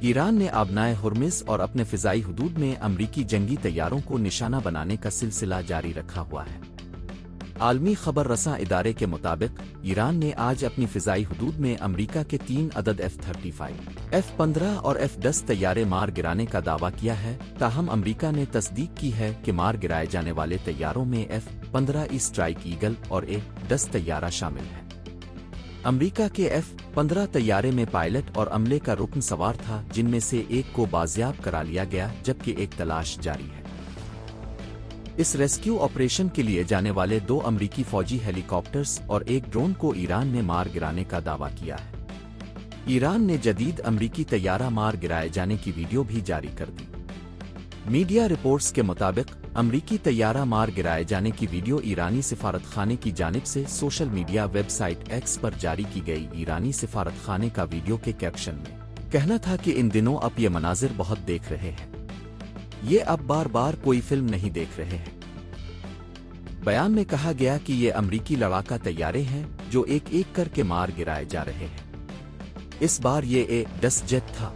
ایران نے آبنائے ہرمز اور اپنے فضائی حدود میں امریکی جنگی طیاروں کو نشانہ بنانے کا سلسلہ جاری رکھا ہوا ہے۔ عالمی خبر رساں ادارے کے مطابق ایران نے آج اپنی فضائی حدود میں امریکہ کے 3 عدد F-35، F-15 اور F-10 طیارے مار گرانے کا دعویٰ کیا ہے، تاہم امریکہ نے تصدیق کی ہے کہ مار گرائے جانے والے طیاروں میں F-15 اسٹرائک ایگل اور A-10 طیارہ شامل ہے۔ امریکہ کے F-15 طیارے میں پائلٹ اور عملے کا رکن سوار تھا، جن میں سے ایک کو بازیاب کرا لیا گیا جبکہ ایک تلاش جاری ہے۔ اس ریسکیو آپریشن کے لیے جانے والے 2 امریکی فوجی ہیلی کاپٹرز اور ایک ڈرون کو ایران نے مار گرانے کا دعویٰ کیا ہے۔ ایران نے جدید امریکی طیارہ مار گرائے جانے کی ویڈیو بھی جاری کر دی۔ میڈیا رپورٹس کے مطابق امریکی طیارہ مار گرائے جانے کی ویڈیو ایرانی سفارت خانے کی جانب سے social media website X پر جاری کی گئی۔ ایرانی سفارت خانے کا ویڈیو کے کیپشن میں کہنا تھا کہ ان دنوں اب یہ مناظر بہت دیکھ رہے ہیں، یہ اب بار بار کوئی فلم نہیں دیکھ رہے ہیں۔ بیان میں کہا گیا کہ یہ امریکی لڑاکا طیارے ہیں جو ایک ایک کر کے مار گرائے جا رہے ہیں۔ اس بار یہ A-10 جیٹ تھا۔